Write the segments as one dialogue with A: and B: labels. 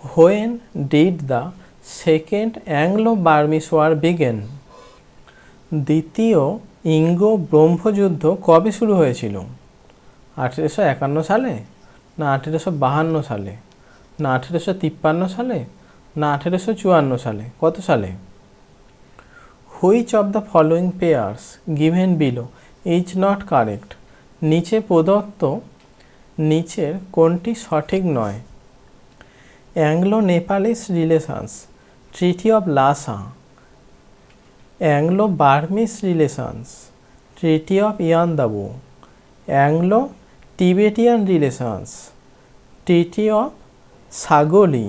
A: When did the second Anglo Burmese war begin? দ্বিতীয় ইঙ্গো ব্রহ্মযুদ্ধ কবে শুরু হয়েছিল? 1851 সালে, না 1852 সালে, না 1853 সালে, না 1854 সালে? কত সালে? Which of the following pairs given below is not correct? নিচে প্রদত্ত নিচের কোনটি সঠিক নয়? Anglo Nepalese relations, treaty of Lhasa, Anglo Burmese relations, treaty of Yandabo, Anglo Tibetan relations, treaty of Sagauli?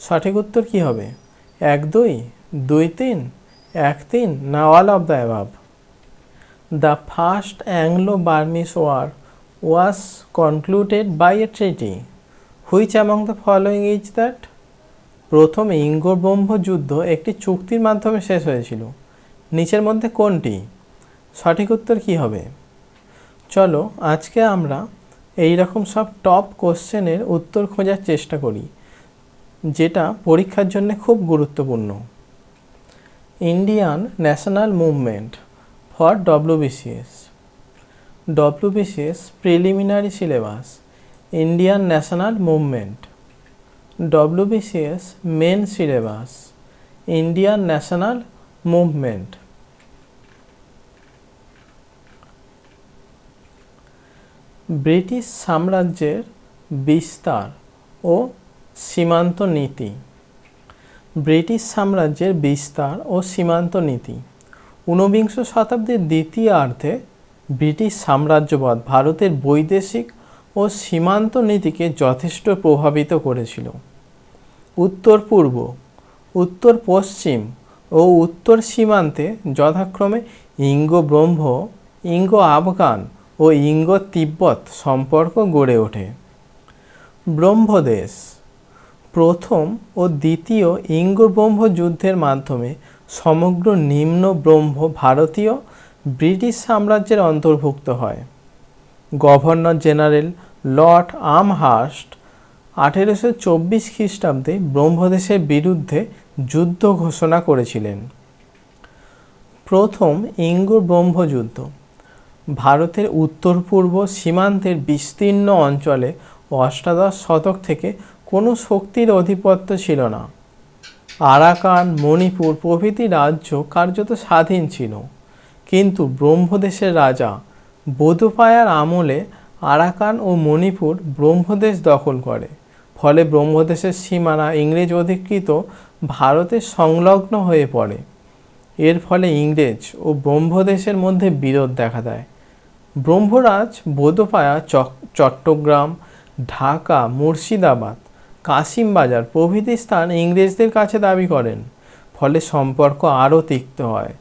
A: সঠিক উত্তর কী হবে? 1-2, 2-3, 1-3, না all of the above? The first Anglo Burmese war was concluded by a treaty. Which among the following is that? প্রথম ইঙ্গো ব্রহ্ম যুদ্ধ একটি চুক্তির মাধ্যমে শেষ হয়েছিল। নিচের মধ্যে কোনটি? সঠিক উত্তর কী হবে? চলো আজকে আমরা এই রকম সব টপ কোশ্চেনের উত্তর খোঁজার চেষ্টা করি, যেটা পরীক্ষার জন্য খুব গুরুত্বপূর্ণ। Indian national movement for WBCS. WBCS preliminary syllabus, Indian national movement. WBCS main syllabus, Indian national movement. British সাম্রাজ্যের বিস্তার ও সীমান্ত নীতি। ব্রিটিশ সাম্রাজ্যের বিস্তার ও সীমান্ত নীতি 19বিংশ শতাব্দীর দ্বিতীয়ার্ধে ব্রিটিশ সাম্রাজ্যবাদ ভারতের বৈদেশিক ও সীমান্ত নীতিকে যথেষ্ট প্রভাবিত করেছিল। উত্তর পূর্ব, উত্তর পশ্চিম ও উত্তর সীমান্তে যথাক্রমে ইঙ্গো ব্রহ্ম, ইঙ্গো আফগান ও ইঙ্গো তিব্বত সম্পর্ক গড়ে ওঠে। ব্রহ্মদেশ। প্রথম ও দ্বিতীয় ইঙ্গো ব্রহ্ম যুদ্ধের মাধ্যমে সমগ্র নিম্ন ব্রহ্ম ভারতীয় ব্রিটিশ সাম্রাজ্যের অন্তর্ভুক্ত হয়। গভর্নর জেনারেল লর্ড আমহার্স্ট 1824 খ্রিস্টাব্দে ব্রহ্মদেশের বিরুদ্ধে যুদ্ধ ঘোষণা করেছিলেন। প্রথম ইঙ্গো ব্রহ্ম যুদ্ধ। ভারতের উত্তর পূর্ব সীমান্তের বিস্তীর্ণ অঞ্চলে অষ্টাদশ শতক থেকে কোনো শক্তির আধিপত্য ছিল না। আরাকান, মণিপুর প্রভৃতি রাজ্য কার্যত স্বাধীন ছিল, কিন্তু ব্রহ্মদেশের রাজা বোধপায়ার আমলে আরাকান ও মণিপুর ব্রহ্মদেশ দখল করে। ফলে ব্রহ্মদেশের সীমানা ইংরেজ অধিকৃত ভারতের সংলগ্ন হয়ে পড়ে। এর ফলে ইংরেজ ও ব্রহ্মদেশের মধ্যে বিরোধ দেখা দেয়। ব্রহ্মরাজ বোধপায়া চট্টগ্রাম, ঢাকা, মুর্শিদাবাদ, কাশিমবাজার প্রভৃতি স্থান ইংরেজদের কাছে দাবি করেন। ফলে সম্পর্ক আরও তিক্ত হয়।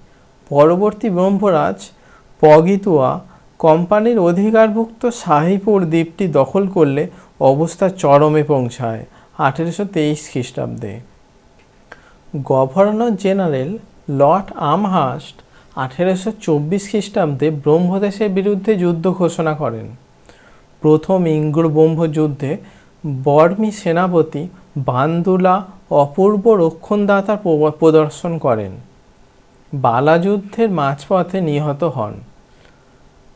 A: পরবর্তী ব্রহ্মরাজ পগিতুয়া কোম্পানির অধিকারভুক্ত শাহীপুর দ্বীপটি দখল করলে অবস্থা চরমে পৌঁছায় 1823 খ্রিস্টাব্দে। গভর্নর জেনারেল লর্ড আমহার্স্ট 1824 খ্রিস্টাব্দে ব্রহ্মদেশের বিরুদ্ধে যুদ্ধ ঘোষণা করেন। প্রথম ইঙ্গো ব্রহ্ম যুদ্ধে বর্মী সেনাপতি বান্দুলা অপূর্ব রক্ষণদাতার প্রদর্শন করেন। বালাযুদ্ধের মাঝপথে নিহত হন।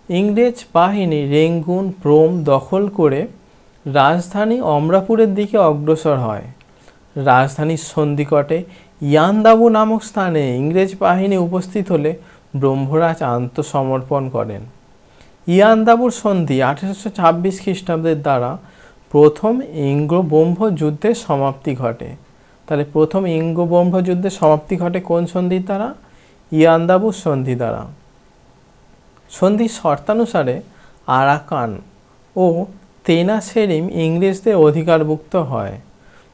A: ইংরেজ বাহিনী রেঙ্গুন, প্রোম দখল করে রাজধানী অমরাপুরের দিকে অগ্রসর হয়। রাজধানীর সন্ধিকটে ইয়ান্দাবু নামক স্থানে ইংরেজ বাহিনী উপস্থিত হলে ব্রহ্মরাজ আত্মসমর্পণ করেন। ইয়ান্দাবুর সন্ধি 1826 খ্রিস্টাব্দের দ্বারা প্রথম ইঙ্গো ব্রহ্ম যুদ্ধের সমাপ্তি ঘটে। তাহলে প্রথম ইঙ্গো ব্রহ্ম যুদ্ধের সমাপ্তি ঘটে কোন সন্ধির দ্বারা? ইয়ান্দাবুর সন্ধি দ্বারা। সন্ধির শর্তানুসারে আরাকান ও তেনাসেরিম ইংরেজদের অধিকারভুক্ত হয়।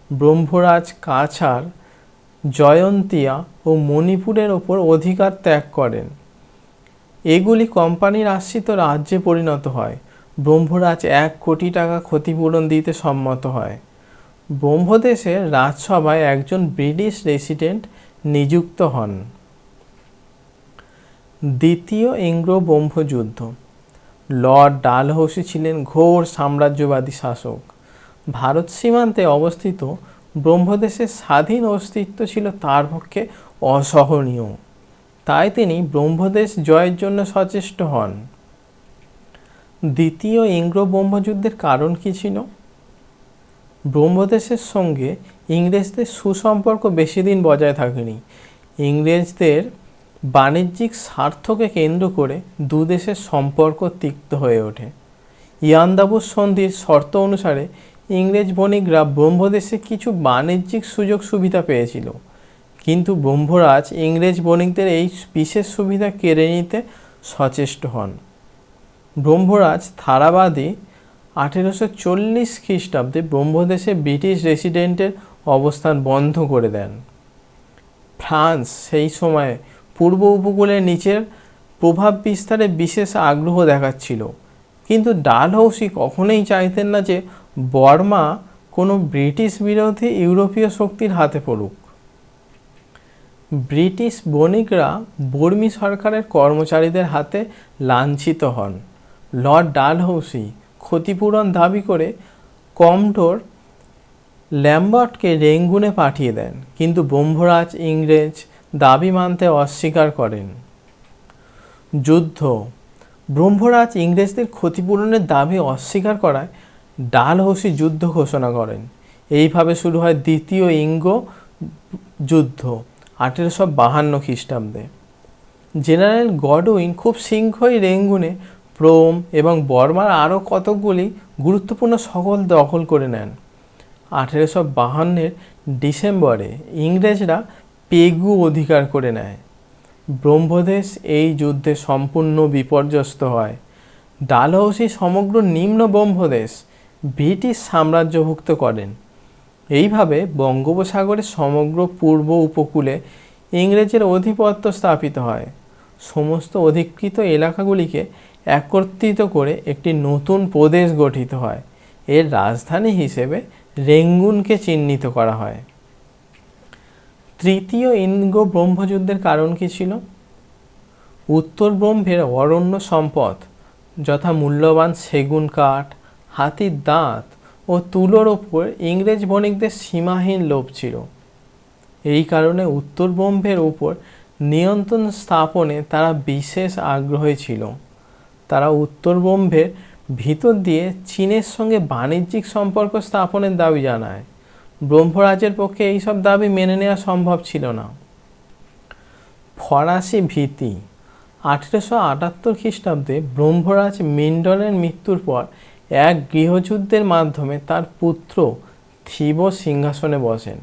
A: ব্রহ্মরাজ কাছাড়, জয়ন্তিয়া ও মণিপুরের ওপর অধিকার ত্যাগ করেন। এগুলি কোম্পানির আশ্রিত রাজ্যে পরিণত হয়। ব্রহ্মরাজ 1 কোটি টাকা ক্ষতিপূরণ দিতে সম্মত হয়। ব্রহ্মদেশের রাজসভায় একজন ব্রিটিশ রেসিডেন্ট নিযুক্ত হন। দ্বিতীয় ইঙ্গো ব্রহ্ম যুদ্ধ। লর্ড ডালহৌসি ছিলেন ঘোর সাম্রাজ্যবাদী শাসক। ভারত সীমান্তে অবস্থিত ব্রহ্মদেশের স্বাধীন অস্তিত্ব ছিল তার পক্ষে অসহনীয়। তাই তিনি ব্রহ্মদেশ জয়ের জন্য সচেষ্ট হন। দ্বিতীয় ইঙ্গ্র ব্রহ্মযুদ্ধের কারণ কী ছিল? ব্রহ্মদেশের সঙ্গে ইংরেজদের সুসম্পর্ক বেশি দিন বজায় থাকেনি। ইংরেজদের বাণিজ্যিক স্বার্থকে কেন্দ্র করে দুদেশের সম্পর্ক তিক্ত হয়ে ওঠে। ইয়ান্দাবুর সন্ধির শর্ত অনুসারে ইংরেজ বণিকরা ব্রহ্মদেশে কিছু বাণিজ্যিক সুযোগ সুবিধা পেয়েছিল, কিন্তু ব্রহ্মরাজ ইংরেজ বণিকদের এই বিশেষ সুবিধা কেড়ে নিতে সচেষ্ট হন। ব্রহ্মরাজ থারাবাদী 1840 খ্রিস্টাব্দে ব্রহ্মদেশে ব্রিটিশ রেসিডেন্টের অবস্থান বন্ধ করে দেন। ফ্রান্স সেই সময়ে পূর্ব উপকূলের নিচের প্রভাব বিস্তারে বিশেষ আগ্রহ দেখাচ্ছিল, কিন্তু ডালহৌসি কখনোই চাইতেন না যে বর্মা কোনো ব্রিটিশ বিরোধী ইউরোপীয় শক্তির হাতে পড়ুক। ব্রিটিশ বণিকরা বর্মী সরকারের কর্মচারীদের হাতে লাঞ্ছিত হন। লর্ড ডালহৌসি ক্ষতিপূরণ দাবি করে কমডোর ল্যাম্বার্টকে রেঙ্গুনে পাঠিয়ে দেন, কিন্তু ব্রহ্মরাজ ইংরেজ দাবি মানতে অস্বীকার করেন। যুদ্ধ। ব্রহ্মরাজ ইংরেজদের ক্ষতিপূরণের দাবি অস্বীকার করায় ডালহৌসি যুদ্ধ ঘোষণা করেন। এইভাবে শুরু হয় দ্বিতীয় ইঙ্গ যুদ্ধ 1852 খ্রিস্টাব্দে। জেনারেল গডউইন খুব শীঘ্রই রেঙ্গুনে প্রোম এবং বর্মার আরও কতকগুলি গুরুত্বপূর্ণ শহর দখল করে নেন। 1852 ডিসেম্বরে ইংরেজরা পেগু অধিকার করে নেয়। ব্রহ্মদেশ এই যুদ্ধে সম্পূর্ণ বিপর্যস্ত হয়। ডালহৌসি সমগ্র নিম্ন ব্রহ্মদেশ ব্রিটিশ সাম্রাজ্যভুক্ত করেন। এইভাবে বঙ্গোপসাগরের সমগ্র পূর্ব উপকূলে ইংরেজের আধিপত্য স্থাপিত হয়। সমস্ত অধিকৃত এলাকাগুলিকে একত্রিত করে একটি নতুন প্রদেশ গঠিত হয়। এর রাজধানী হিসেবে রেঙ্গুনকে চিহ্নিত করা হয়। তৃতীয় ইঙ্গ ব্রহ্মযুদ্ধের কারণ কী ছিল? উত্তর ব্রহ্মের অরণ্য সম্পদ যথা মূল্যবান সেগুন কাঠ, হাতির দাঁত ও তুলোর ওপর ইংরেজ বণিকদের সীমাহীন লোভ ছিল। এই কারণে উত্তর ব্রহ্মের উপর নিয়ন্ত্রণ স্থাপনে তারা বিশেষ আগ্রহী ছিল। তারা উত্তর ব্রহ্মের ভিতর দিয়ে চীনের সঙ্গে বাণিজ্যিক সম্পর্ক স্থাপনের দাবি জানায়। ব্রহ্মরাজের পক্ষে এইসব দাবি মেনে নেওয়া সম্ভব ছিল না। ফরাসি ভীতি। 1878 খ্রিস্টাব্দে ব্রহ্মরাজ মিন্ডনের মৃত্যুর পর এক গৃহযুদ্ধের মাধ্যমে তার পুত্র থিবো সিংহাসনে বসেন।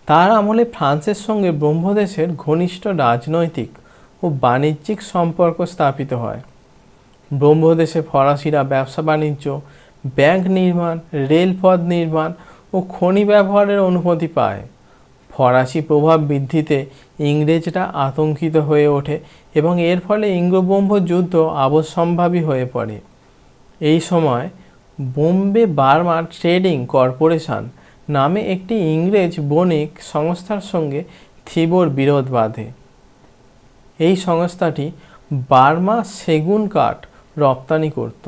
A: তার আমলে ফ্রান্সের সঙ্গে ব্রহ্মদেশের ঘনিষ্ঠ রাজনৈতিক ও বাণিজ্যিক সম্পর্ক স্থাপিত হয়। ব্রহ্মদেশে ফরাসিরা ব্যবসা বাণিজ্য, ব্যাংক নির্মাণ, রেলপথ নির্মাণ ও খনি ব্যবহারের অনুমতি পায়। ফরাসি প্রভাব বৃদ্ধিতে ইংরেজরা আতঙ্কিত হয়ে ওঠে এবং এর ফলে ইঙ্গ-ব্রহ্ম যুদ্ধ অবশ্যম্ভাবী হয়ে পড়ে। এই সময় বোম্বে বার্মা ট্রেডিং কর্পোরেশন নামে একটি ইংরেজ বণিক সংস্থার সঙ্গে থিবোর বিরোধ বাধে। এই সংস্থাটি বার্মা সেগুন কাঠ রপ্তানি করত।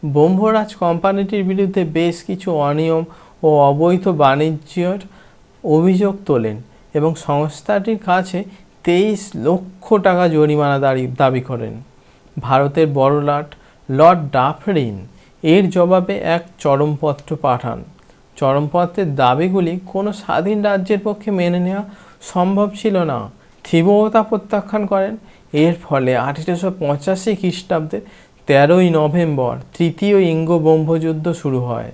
A: ব্রহ্মরাজ কোম্পানিটির বিরুদ্ধে বেশ কিছু অনিয়ম ও অবৈধ বাণিজ্যের অভিযোগ তোলেন এবং সংস্থাটির কাছে 23 লক্ষ টাকা জরিমানা দাবি করেন। ভারতের বড়লাট লর্ড ডাফরিন এর জবাবে এক চরমপত্র পাঠান। চরমপত্রের দাবিগুলি কোনো স্বাধীন রাজ্যের পক্ষে মেনে নেওয়া সম্ভব ছিল না। থিবো তা প্রত্যাখ্যান করেন। এর ফলে 1885 খ্রিস্টাব্দের 13ই নভেম্বর তৃতীয় ইঙ্গ ব্রহ্মযুদ্ধ শুরু হয়।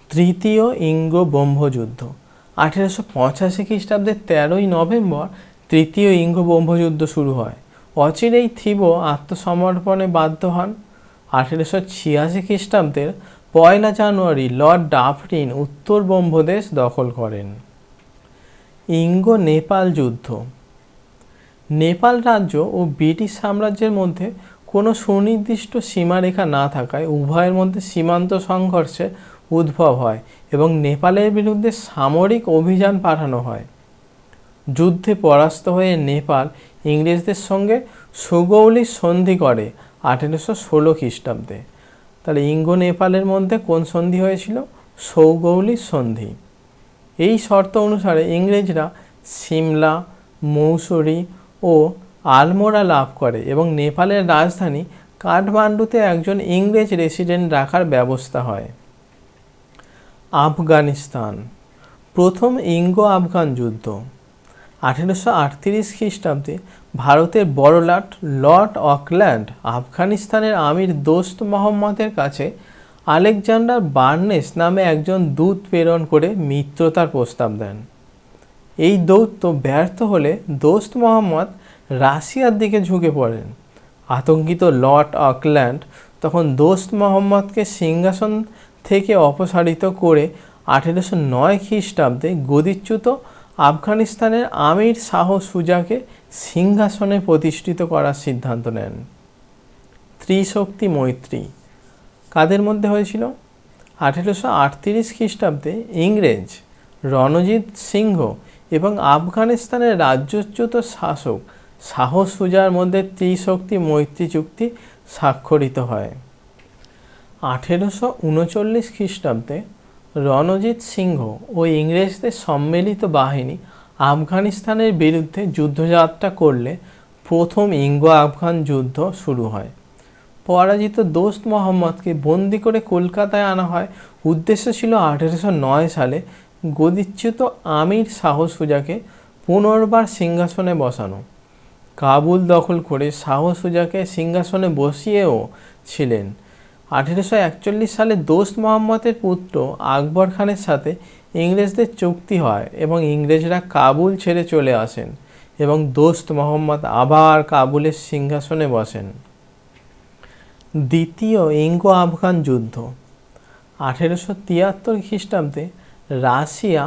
A: তৃতীয় ইঙ্গ ব্রহ্মযুদ্ধ 1885 খ্রিস্টাব্দের 13ই নভেম্বর তৃতীয় ইঙ্গ ব্রহ্মযুদ্ধ শুরু হয়। অচিরেই থিবো আত্মসমর্পণে বাধ্য হন। 1886 খ্রিস্টাব্দের 1 জানুয়ারি লর্ড ডাফরিন উত্তর ব্রহ্মদেশ দখল করেন। ইঙ্গ নেপাল যুদ্ধ। নেপাল রাজ্য ও ব্রিটিশ সাম্রাজ্যের মধ্যে কোনো সুনির্দিষ্ট সীমারেখা না থাকায় উভয়ের মধ্যে সীমান্ত সংঘর্ষের উদ্ভব হয় এবং নেপালের বিরুদ্ধে সামরিক অভিযান পাঠানো হয়। যুদ্ধে পরাস্ত হয়ে নেপাল ইংরেজদের সঙ্গে সুগৌলির সন্ধি করে 1816 খ্রিস্টাব্দে। তাহলে ইঙ্গ নেপালের মধ্যে কোন সন্ধি হয়েছিল? সৌগৌলির সন্ধি। এই শর্ত অনুসারে ইংরেজরা সিমলা, মৌসুরি ও আলমোড়া লাভ করে এবং নেপালের রাজধানী কাঠমান্ডুতে একজন ইংরেজ রেসিডেন্ট রাখার ব্যবস্থা হয়। আফগানিস্তান। প্রথম ইঙ্গো আফগান যুদ্ধ। 1838 খ্রিস্টাব্দে ভারতের বড়লাট লর্ড অকল্যান্ড আফগানিস্তানের আমির দোস্ত মোহাম্মদের কাছে আলেকজান্ডার বার্নেস নামে একজন দূত প্রেরণ করে মিত্রতার প্রস্তাব দেন। এই দৌত্য ব্যর্থ হলে দোস্ত মোহাম্মদ রাশিয়ার দিকে ঝুঁকে পড়েন। আতঙ্কিত লর্ড অকল্যান্ড তখন দোস্ত মোহাম্মদকে সিংহাসন থেকে অপসারিত করে 1809 খ্রিস্টাব্দে গদিচ্যুত আফগানিস্তানের আমির শাহ সুজাকে সিংহাসনে প্রতিষ্ঠিত করার সিদ্ধান্ত নেন। ত্রিশক্তি মৈত্রী কাদের মধ্যে হয়েছিল? 1838 খ্রিস্টাব্দে ইংরেজ রণজিৎ সিংহ এবং আফগানিস্তানের রাজ্যচ্যুত শাসক শাহ সুজার মধ্যে ত্রিশক্তি মৈত্রী চুক্তি স্বাক্ষরিত হয়। 1839 খ্রিস্টাব্দে রণজিৎ সিংহ ও ইংরেজদের সম্মিলিত বাহিনী আফগানিস্তানের বিরুদ্ধে যুদ্ধযাত্রা করলে প্রথম ইঙ্গো আফগান যুদ্ধ শুরু হয়। পরাজিত দোস্ত মোহাম্মদকে বন্দি করে কলকাতায় আনা হয়। উদ্দেশ্য ছিল 1809 সালে গদিচ্যুত আমির শাহ সুজাকে পুনর্বার সিংহাসনে বসানো। কাবুল দখল করে শাহ সুজাকে সিংহাসনে বসিয়েও ছিলেন। 1841 সালে দোস্ত মোহাম্মদের পুত্র আকবর খানের সাথে ইংরেজদের চুক্তি হয় এবং ইংরেজরা কাবুল ছেড়ে চলে আসেন এবং দোস্ত মোহাম্মদ আবার কাবুলের সিংহাসনে বসেন। দ্বিতীয় ইঙ্গো আফগান যুদ্ধ। 1873 খ্রিস্টাব্দে রাশিয়া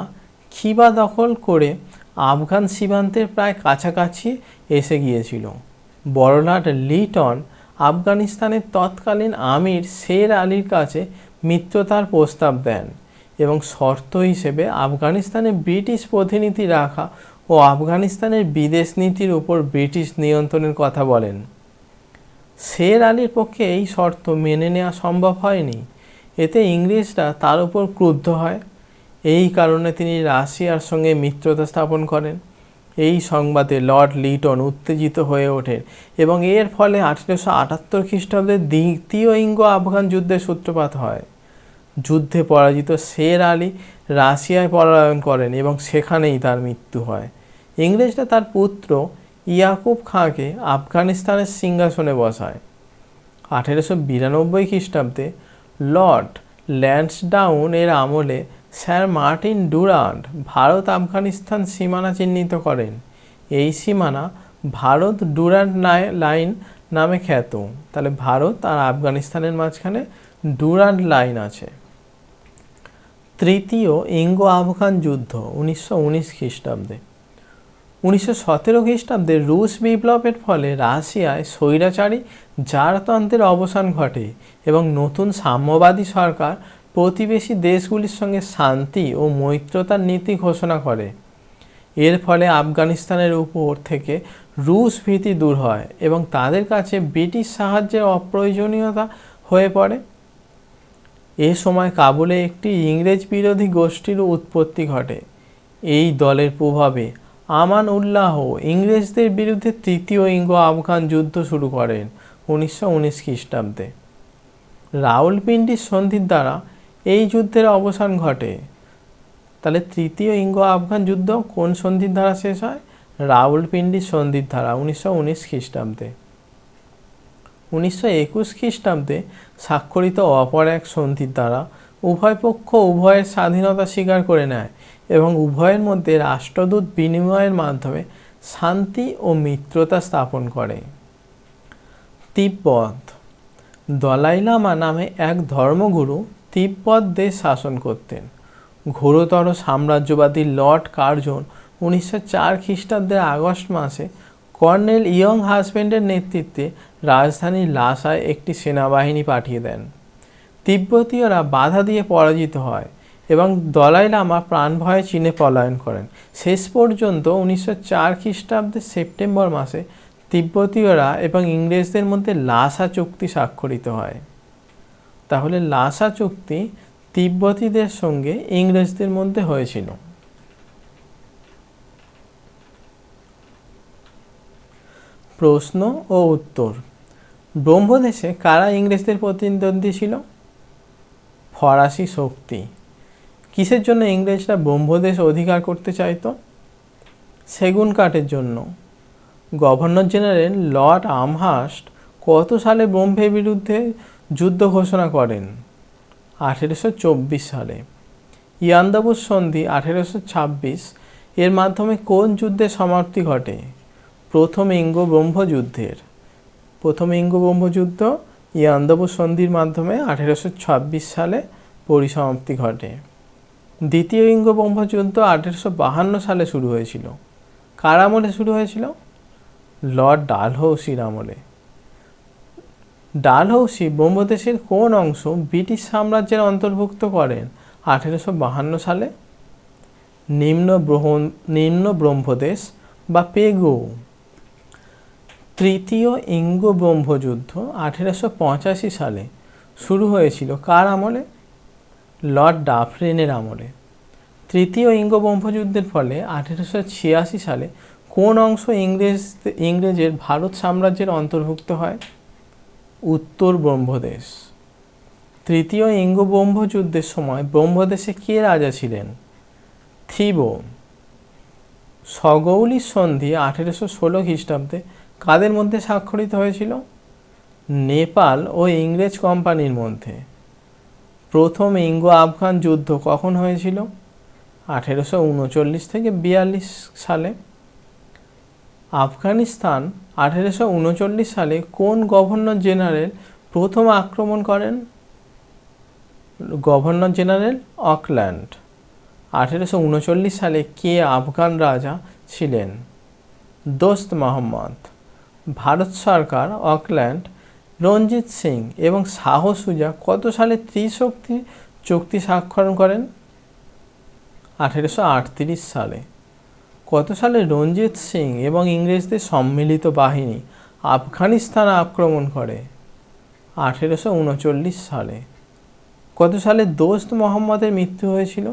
A: খিবা দখল করে আফগান সীমান্তের প্রায় কাছাকাছি এসে গিয়েছিল। বড়লাট লিটন আফগানিস্তানের তৎকালীন আমির শের আলীর কাছে মিত্রতার প্রস্তাব দেন এবং শর্ত হিসেবে আফগানিস্তানে ব্রিটিশ প্রতিনিধি রাখা ও আফগানিস্তানের বিদেশ নীতির উপর ব্রিটিশ নিয়ন্ত্রণের কথা বলেন। শের আলীর পক্ষে এই শর্ত মেনে নেওয়া সম্ভব হয়নি। এতে ইংরেজরা তার উপর ক্রুদ্ধ হয়। এই কারণে তিনি রাশিয়ার সঙ্গে মিত্রতা স্থাপন করেন। এই সংবাদে লর্ড লিটন উত্তেজিত হয়ে ওঠেন এবং এর ফলে 1878 খ্রিস্টাব্দে দ্বিতীয় ইঙ্গো আফগান যুদ্ধের সূত্রপাত হয়। যুদ্ধে পরাজিত শের আলী রাশিয়ায় পলায়ন করেন এবং সেখানেই তার মৃত্যু হয়। ইংরেজরা তার পুত্র ইয়াকুব খাঁকে আফগানিস্তানের সিংহাসনে বসায়। 1892 খ্রিস্টাব্দে লর্ড ল্যান্সডাউন এর আমলে sir Martin Durand Bharat Afghanistan সীমানা চিহ্নিত করেন। এই সীমানা ভারত ডুরান্ট লাইন নামে খ্যাত। তাহলে ভারত আর আফগানিস্তানের মাঝখানে ডুরান্ট লাইন আছে। তৃতীয় ইঙ্গো আফগান যুদ্ধ 1919 খ্রিস্টাব্দে। 1917 খ্রিস্টাব্দে রুশ বিপ্লবের ফলে রাশিয়ায় স্বৈরাচারী জারতন্ত্রের অবসান ঘটে এবং নতুন সাম্যবাদী সরকার প্রতিবেশী দেশগুলির সঙ্গে শান্তি ও মৈত্রতার নীতি ঘোষণা করে। এর ফলে আফগানিস্তানের উপর থেকে রুশ ভীতি দূর হয় এবং তাদের কাছে ব্রিটিশ সাহায্যের অপ্রয়োজনীয়তা হয়ে পড়ে। এ সময় কাবুলে একটি ইংরেজ বিরোধী গোষ্ঠীর উৎপত্তি ঘটে। এই দলের প্রভাবে আমান উল্লাহ ইংরেজদের বিরুদ্ধে তৃতীয় ইঙ্গো আফগান যুদ্ধ শুরু করেন 1919 খ্রিস্টাব্দে। রাওয়ালপিন্ডির সন্ধির দ্বারা এই যুদ্ধের অবসান ঘটে। তাহলে তৃতীয় ইঙ্গো আফগান যুদ্ধ কোন সন্ধির দ্বারা শেষ হয়? রাওয়ালপিন্ডির সন্ধির দ্বারা 1919 খ্রিস্টাব্দে। 1921 খ্রিস্টাব্দে স্বাক্ষরিত অপর এক সন্ধির দ্বারা উভয় পক্ষ উভয়ের স্বাধীনতা স্বীকার করে নেয় এবং উভয়ের মধ্যে রাষ্ট্রদূত বিনিময়ের মাধ্যমে শান্তি ও মিত্রতা স্থাপন করে। তিব্বত। দলাই লামা নামে এক ধর্মগুরু তিব্বত দেশ শাসন করতেন। ঘোরতর সাম্রাজ্যবাদী লর্ড কার্জন 1904 খ্রিস্টাব্দের আগস্ট মাসে কর্নেল ইয়ং হাজব্যান্ডের নেতৃত্বে রাজধানী লাসায় একটি সেনাবাহিনী পাঠিয়ে দেন। তিব্বতীয়রা বাধা দিয়ে পরাজিত হয় এবং দলাই লামা প্রাণ ভয়ে চীনে পলায়ন করেন। শেষ পর্যন্ত 1904 খ্রিস্টাব্দের সেপ্টেম্বর মাসে তিব্বতীয়রা এবং ইংরেজদের মধ্যে লাসা চুক্তি স্বাক্ষরিত হয়। তাহলে লাসা চুক্তি তিব্বতীদের সঙ্গে ইংরেজদের মধ্যে হয়েছিল? প্রশ্ন ও উত্তর। ব্রহ্মদেশে কারা ইংরেজদের প্রতিদ্বন্দ্বী ছিল? ফরাসি শক্তি। কিসের জন্য ইংরেজরা ব্রহ্মদেশ অধিকার করতে চাইতো? সেগুন কাঠের জন্য। গভর্নর জেনারেল লর্ড আমহার্স্ট কত সালে ব্রহ্মের বিরুদ্ধে যুদ্ধ ঘোষণা করেন? 1824 সালে। ইয়ান্দাবু সন্ধি 1826 এর মাধ্যমে কোন যুদ্ধের সমাপ্তি ঘটে? প্রথম ইঙ্গ ব্রহ্মযুদ্ধের। প্রথম ইঙ্গ ব্রহ্মযুদ্ধ ইয়ান্দাবু সন্ধির মাধ্যমে 1826 সালে পরিসমাপ্তি ঘটে। দ্বিতীয় ইঙ্গ ব্রহ্মযুদ্ধ 1852 সালে শুরু হয়েছিল। কার আমলে শুরু হয়েছিল? লর্ড ডালহৌসির আমলে। ডালহৌসি ব্রহ্মদেশের কোন অংশ ব্রিটিশ সাম্রাজ্যের অন্তর্ভুক্ত করেন 1852 সালে? নিম্ন ব্রহ্মদেশ বা পেগু। তৃতীয় ইঙ্গ ব্রহ্মযুদ্ধ 1885 সালে শুরু হয়েছিল কার আমলে? লর্ড ডাফরিনের আমলে। তৃতীয় ইঙ্গ ব্রহ্মযুদ্ধের ফলে 1886 সালে কোন অংশ ইংরেজের ভারত সাম্রাজ্যের অন্তর্ভুক্ত হয়? উত্তর ব্রহ্মদেশ। তৃতীয় ইঙ্গ ব্রহ্মযুদ্ধের সময় ব্রহ্মদেশে কে রাজা ছিলেন? থিবো। সগৌলি সন্ধি 1816 খ্রিস্টাব্দে কাদের মধ্যে স্বাক্ষরিত হয়েছিল? নেপাল ও ইংরেজ কোম্পানির মধ্যে। প্রথম ইঙ্গ আফগান যুদ্ধ কখন হয়েছিল? 1839 থেকে 42 সালে। আফগানিস্তান 1839 সালে কোন গভর্নর জেনারেল প্রথম আক্রমণ করেন? Governor general Auckland. 1839 সালে কে আফগান রাজা ছিলেন? দোস্ত মোহাম্মদ। ভারত সরকার অকল্যান্ড, রঞ্জিত সিং এবং শাহ সুজা কত সালে ত্রিশক্তি চুক্তি স্বাক্ষর করেন? 1838 সালে। কত সালে রঞ্জিত সিং এবং ইংরেজদের সম্মিলিত বাহিনী আফগানিস্তান আক্রমণ করে? 1839 সালে। কত সালে দোস্ত মোহাম্মদের মৃত্যু হয়েছিল?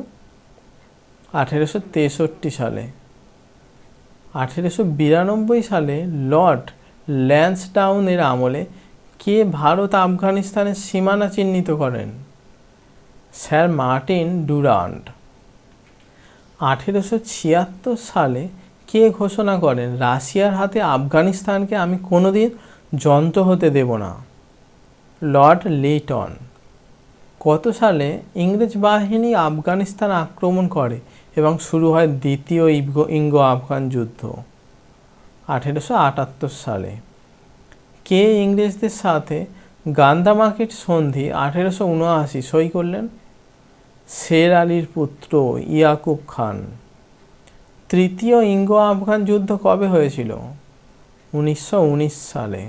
A: 1863 সালে। 1892 সালে লর্ড ল্যান্সডাউনের আমলে কে ভারত আফগানিস্তানের সীমানা চিহ্নিত করেন? Sir Martin Durand. 1876 সালে কে ঘোষণা করেন রাশিয়ার হাতে আফগানিস্তানকে আমি কোনোদিন যন্ত্র হতে দেব না? লর্ড লিটন। কত সালে ইংরেজ বাহিনী আফগানিস্তান আক্রমণ করে এবং শুরু হয় দ্বিতীয় ইঙ্গ আফগান যুদ্ধ? 1878 সালে। কে ইংরেজদের সাথে গান্ধামার্কেট সন্ধি 1879 সই করলেন? শের আলীর পুত্র ইয়াকুব খান। তৃতীয় ইঙ্গ আফগান যুদ্ধ কবে হয়েছিল? 1919 সালে।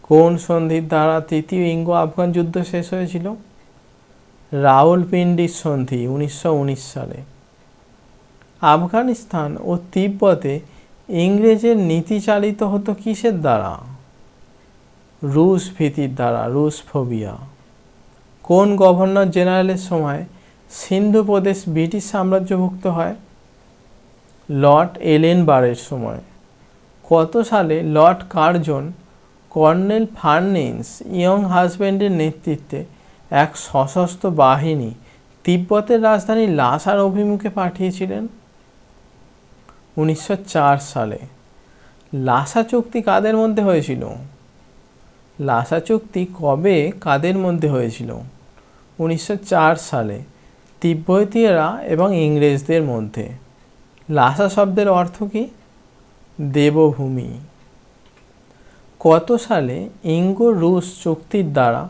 A: কোন সন্ধির দ্বারা তৃতীয় ইঙ্গ আফগান যুদ্ধ শেষ হয়েছিল? রাওয়ালপিন্ডির সন্ধি 1919 সালে। আফগানিস্তান ও তিব্বতে ইংরেজের নীতি চালিত হতো কিসের দ্বারা? রুশ ভীতির দ্বারা, রুশ ফোবিয়া। কোন গভর্নর জেনারেলের সময় সিন্ধু প্রদেশ ব্রিটিশ সাম্রাজ্যভুক্ত হয়? লর্ড এলেনবারের সময়। কত সালে লর্ড কার্জন কর্নেল ফার্নিন্স ইয়ং হাজব্যান্ডের নেতৃত্বে এক সশস্ত্র বাহিনী তিব্বতের রাজধানী লাসার অভিমুখে পাঠিয়েছিলেন? 1904 সালে। লাসা চুক্তি কাদের মধ্যে হয়েছিল? লাসা চুক্তি কবে কাদের মধ্যে হয়েছিল? 1904 সালে তিব্বতীয়রা এবং ইংরেজদের মধ্যে। লাসা শব্দের অর্থ কী? দেবভূমি। কত সালে ইঙ্গ রুশ চুক্তির দ্বারা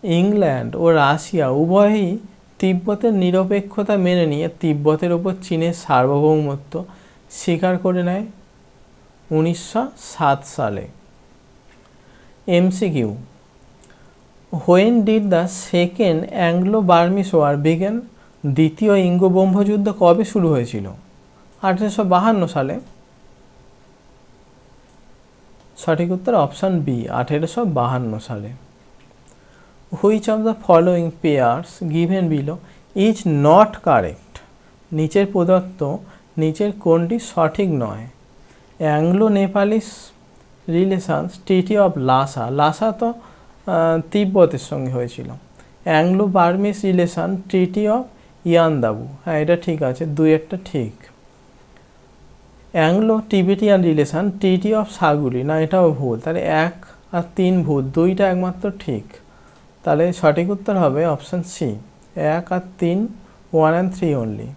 A: ইংল্যান্ড ও রাশিয়া উভয়ই তিব্বতের নিরপেক্ষতা মেনে নিয়ে তিব্বতের ওপর চীনের সার্বভৌমত্ব স্বীকার করে নেয়? 1907 সালে। MCQ: when did the second Anglo Burmese war begin? দ্বিতীয় ইঙ্গ ব্রহ্মযুদ্ধ কবে শুরু হয়েছিল? 1852 সালে। সঠিক উত্তর অপশান বি, 1852 সালে। Which of the following pairs given below is not correct, নিচের প্রদত্ত নিচের কোনটি সঠিক নয়? Anglo Nepalese relations treaty of Lhasa, Lhasa তো তিব্বতের সঙ্গে হয়েছিল। Anglo Burmese relation treaty of Yandabo, হ্যাঁ এটা ঠিক আছে, দুই একটা ঠিক। Anglo Tibetan relation treaty of Sagauli, না এটাও ভুল, তাহলে 1 আর 3 ভুল, দুইটা একমাত্র ঠিক। তাহলে সঠিক উত্তর হবে অপশান সি, 1 আর 3, 1 and 3 অনলি।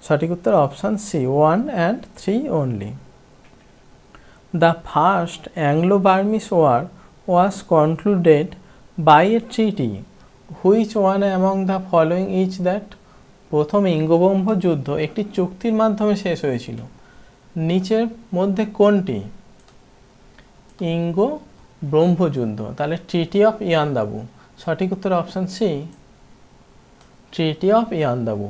A: সঠিক উত্তর option C, 1 and 3 only. The first Anglo Burmese war was concluded by a treaty which one among the following is that, প্রথম ইঙ্গবঙ্গ যুদ্ধ একটি চুক্তির মাধ্যমে শেষ হয়েছিল, নিচের মধ্যে কোনটি? ইঙ্গ ব্রহ্মযুদ্ধ, তাহলে ট্রিটি অফ ইয়ান্দাবু। সঠিক উত্তর option C, treaty of Yandabo.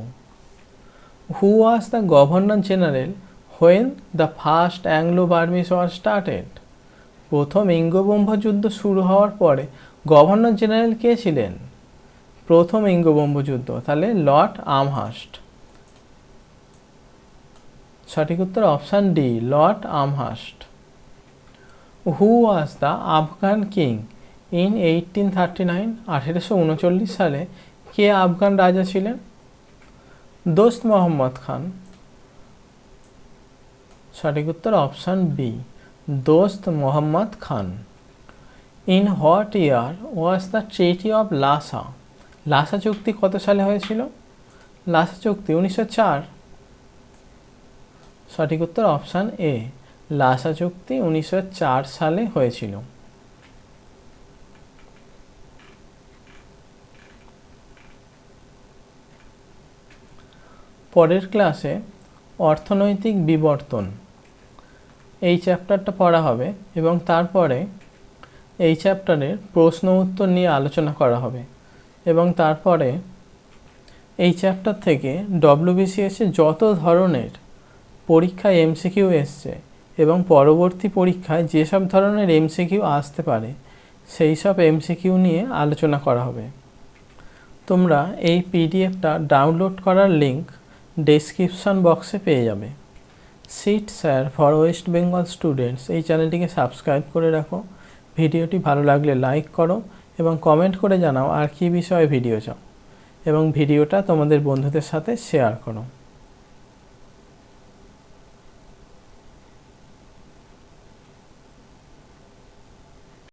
A: Who was the governor general when the first Anglo Burmese war started, প্রথম ইঙ্গবঙ্গ যুদ্ধ শুরু হওয়ার পরে গভর্নর জেনারেল কে ছিলেন? প্রথম ইঙ্গবঙ্গ যুদ্ধ, তাহলে লর্ড আমহার্স্ট। সঠিক উত্তর option D, Lord Amherst. Who was the Afghan king in 1839, 1839 সালে কে আফগান রাজা ছিলেন? দোস্ত মোহাম্মদ খান। সঠিক উত্তর option B, Dost Mohammad Khan. In what year was the treaty of Lhasa, Lhasa চুক্তি কত সালে হয়েছিল? লাসা চুক্তি 1904। সঠিক উত্তর অপশান এ, লাসা চুক্তি 1904 সালে হয়েছিল। পরের ক্লাসে অর্থনৈতিক বিবর্তন এই চ্যাপ্টারটা পড়া হবে এবং তারপরে এই চ্যাপ্টারের প্রশ্ন উত্তর নিয়ে আলোচনা করা হবে এবং তারপরে এই চ্যাপ্টার থেকে ডব্লিউবিসিএসে যত ধরনের পরীক্ষায় এমসিকিউ এসছে এবং পরবর্তী পরীক্ষায় যেসব ধরনের এমসিকিউ আসতে পারে সেই সব এমসিকিউ নিয়ে আলোচনা করা হবে। তোমরা এই পিডিএফটা ডাউনলোড করার লিঙ্ক ডেসক্রিপশন বক্সে পেয়ে যাবে। Seat sir for West Bengal students এই চ্যানেলটিকে সাবস্ক্রাইব করে রাখো। ভিডিওটি ভালো লাগলে লাইক করো এবং কমেন্ট করে জানাও আর কী বিষয়ে ভিডিও চাও এবং ভিডিওটা তোমাদের বন্ধুদের সাথে শেয়ার করো।